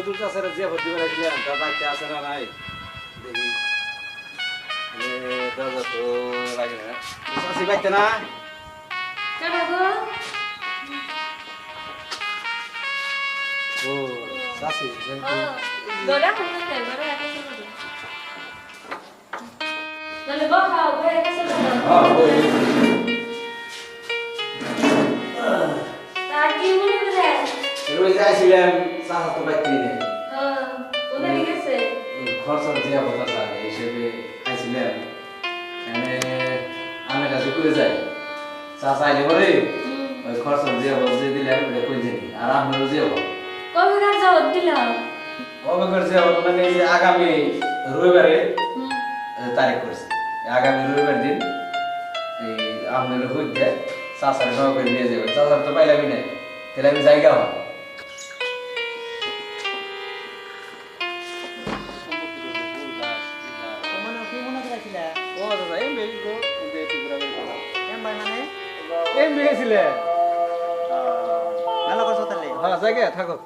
নতুন চাষের যে ভর্তি করেছিলাম তার বাড়িতে আছে না নাই দেখি দরজা তো লাগে না চাষি বাড়িতে না ও চাষি যাইছিলাম চাষা তো বাড়িতে নেই খরচ যে অবস্থা হিসেবে খাইছিলাম আমার কাছে করে যাই চাষা আইলে পরে ওই খরচ যে অবস্থা দিলাম ওটা কই জানি আর আপনারও যে অবকার যে মানে এই যে আগামী রবিবারে তারিখ করছে আগামী রবিবার দিন এই আপনার হইতে চাষার সহ করে নিয়ে যাবে চাষার তো পাইলামই নাই তাহলে আমি জায়গা হয় থাকো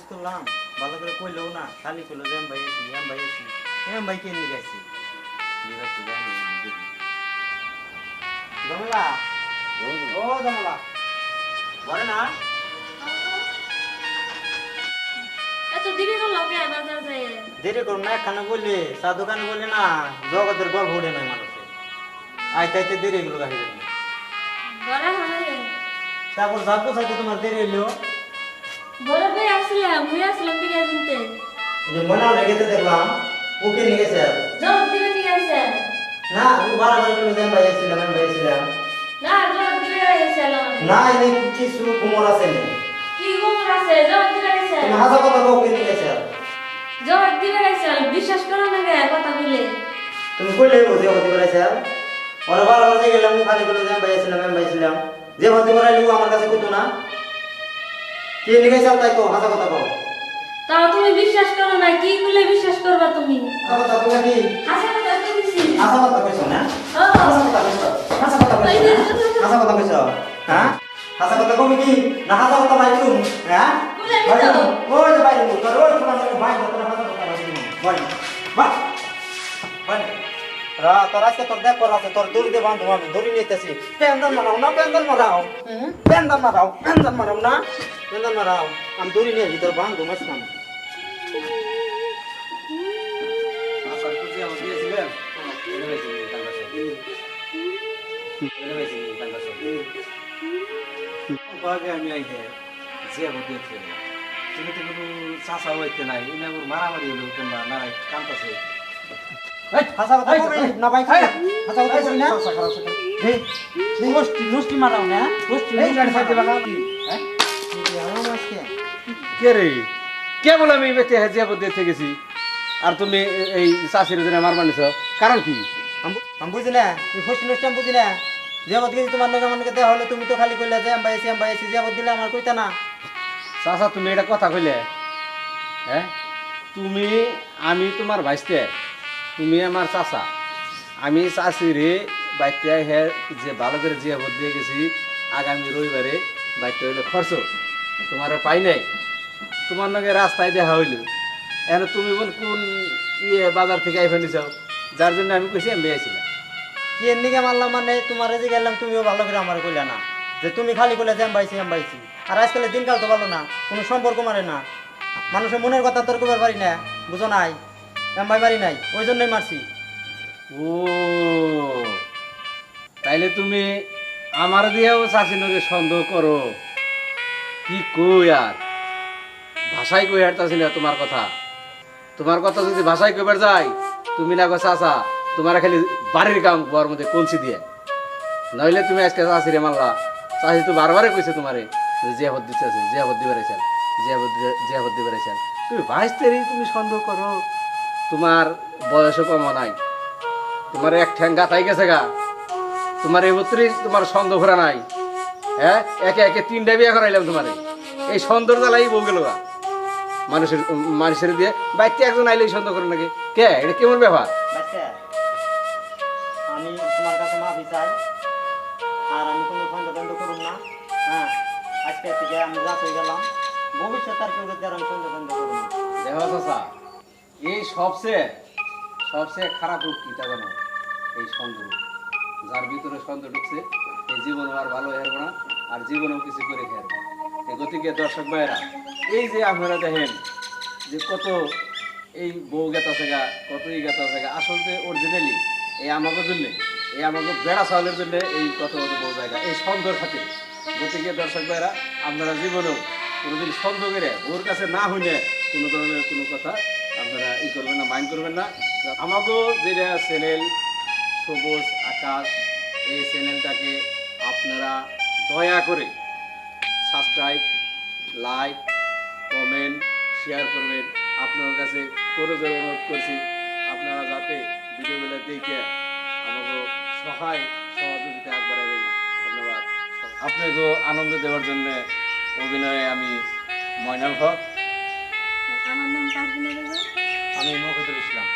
তুললাম ভালো করে কইলেও না খালি কইলো যে ভাই ভাই কে নিয়ে গেছি জমলা ও জমলা ঘরে না এত দেরি করলো কে বাজার যায় দেরি করুন না এখানে বললে চা দোকানে বললে না জগতের গল্প উঠে নয় মানুষের আইতে দেরি এগুলো গাড়ি ঘরে হয় তারপর যাবো সাথে তোমার দেরি হইলো ঘরে বই আসলাম দিকে শুনতে যে মনে লেগেতে দেখলাম ওকে নিয়ে গেছে জব দিবে নিয়ে আসে না ও বারবার করে যাই ভাইছিলাম না জব দিবে আসলাম না এই কিছু কুমোর আছে না কি গোমর আছে জব দিবে আসে তুমি হাসা কথা ওকে নিয়ে গেছে জব দিবে আসে বিশ্বাস করো না গে কথা বলে তুমি কইলে বুঝে হতে পারছে আর বারবার যে গেলাম খালি করে যাই ভাইছিলাম যে হতে পারলে ও আমার কাছে কইতো না কে নিয়ে গেছে তাই কো হাসা কথা কও তাও তুমি বিশ্বাস করো না কি বলে বিশ্বাস করবা তুমি কথা কও কি হাসা কথা কইছি হাসা কথা কইছো না হাসা কথা কইছো হ্যাঁ হাসা কথা কও কি না হাসা কথা বাইছু হ্যাঁ ওই যে বাইরে তোর ওই ফোন করে বাইরে তোর হাসা কথা বাইছু বাই তোর আজকে তোর দেখ করা আছে তোর দড়ি দিয়ে বাঁধবো আমি দড়ি নিতেছি পেন্দান মারাও না পেন্দান মারাও না পেন্দান মারাও আমি দড়ি নিয়ে ভিতর বাঁধবো মাঝখান আমি আইতে যে দেখছি তুমি তো কোনো চাষা হইতে নাই মারামারি হলো কিংবা নারাই কান্তাছে হাসা কথা কই না ভাই হাসা কথা কই না এই নষ্টি মারাও না নষ্টি গাড়ি সাইতে বানাও কি হ্যাঁ আমার আজকে কে রে কে বলে আমি বেঁচে হাজিয়া দিতে গেছি আর তুমি এই চাষির জন্য মারবার নিছ কারণ কি আমি বুঝি না এই ফষ্টি নষ্টি আমি বুঝি না যেমন গেছি তোমার লোক আমাকে দেওয়া হলো তুমি তো খালি কইলে যে আমি বাইছি যেমন দিলে আমার কইতা না চাষা তুমি এটা কথা কইলে হ্যাঁ তুমি আমি তোমার ভাইস্তে তুমি আমার চাষা আমি চাষিরে বাইতে হে যে ভালো করে যে ভোট দিয়ে গেছি আগামী রবিবারে বাইতে হইলে খরচ তোমার পাই নাই তোমার নাকি রাস্তায় দেখা হইল এখন তুমি কোন বাজার থেকে আইফা নিছাও যার জন্য আমি কইছি আমি বেয়েছিলাম কি এর নিকে মারলাম মানে তোমার যে গেলাম তুমিও ভালো করে আমার কইলা না যে তুমি খালি কইলে যে আমি বাইছি আর আজকাল দিনকাল তো ভালো না কোনো সম্পর্ক মানে না মানুষের মনের কথা তোর কবার পারি না বুঝো নাই আমি পারি নাই ওই জন্যই মারছি ও তাইলে তুমি আমার দিয়েও চাষিনকে সন্দেহ করো কি কই আর ভাষায় কই হাঁটতাছি না তোমার কথা যদি ভাষায় কইবার যায় তুমি না গো চাষা তোমার খালি বাড়ির কাম গোয়ার মধ্যে কলসি দিয়ে নইলে তুমি আজকে চাষিরে মারলা চাষি তো বারবারে কইছে তোমারে যে হদ দিতেছে যে হদ দিবে রাইছেন যে হদ দিবে রাইছেন তুমি ভাইস্তেরই তুমি সন্দেহ করো তোমার বয়সও কম নাই তোমার এক ঠ্যাং গাতাই গেছে গা তোমার এই বত্রিশ তোমার সন্দেহ করা নাই হ্যাঁ একে একে 3টা বিয়ে করাইলাম তোমারে এই সন্দেহ জ্বালাই বউ গেল গা মানুষের দিয়ে বাইতে একজন আইলেই সন্দেহ করে নাকি কে এটা কেমন ব্যাপার আমি তোমার কাছে মাফি চাই আর আমি কোনো সন্দেহ টন্দেহ করুন না। হ্যাঁ, আজকে থেকে আমি রাত হয়ে গেলাম, ভবিষ্যৎ আর কেউ আর আমি সন্দেহ টন্দেহ করুন না। দেখো চাচা, এই সবচেয়ে সবচেয়ে খারাপ রূপ কি তা জানো? এই সন্দেহ। যার ভিতরে সন্দেহ ঢুকছে এই জীবন আর ভালো হেরবো না, আর জীবনেও কিছু করে খেরবো না। এই গতিকে দর্শক ভাইয়েরা, এই যে আপনারা দেখেন যে কত এই বউ গেতা সেগা, কত এই গেতা সেগা, আসলে অরিজিনালি এই আমাকে জন্য, এই আমাকে বেড়া চাউলের জন্য এই কত কত বউ জায়গা এই সন্দেহের খাতিরে। গতিকে দর্শক ভাইয়েরা, আপনারা জীবনেও কোনোদিন সন্দেহ করে ওর কাছে না হইলে কোনো ধরনের কোনো কথা আপনারা ই করবেন না, মাইন্ড করবেন না। আমাকেও যেটা চ্যানেল সবুজ আকাশ, এই চ্যানেলটাকে আপনারা দয়া করে সাবস্ক্রাইব, লাইক, কমেন্ট, শেয়ার করবেন। আপনার কাছে করজোর অনুরোধ করছি, আপনারা যাতে ভিডিওগুলো দেখে আমাকে সহায় সহযোগিতা আগবাড়াবেন। ধন্যবাদ। আপনাকে আনন্দ দেওয়ার জন্য অভিনয়ে আমি ময়নাল হক। আমার নাম পারভিনা বেগম। আমি মফিদুল ইসলাম।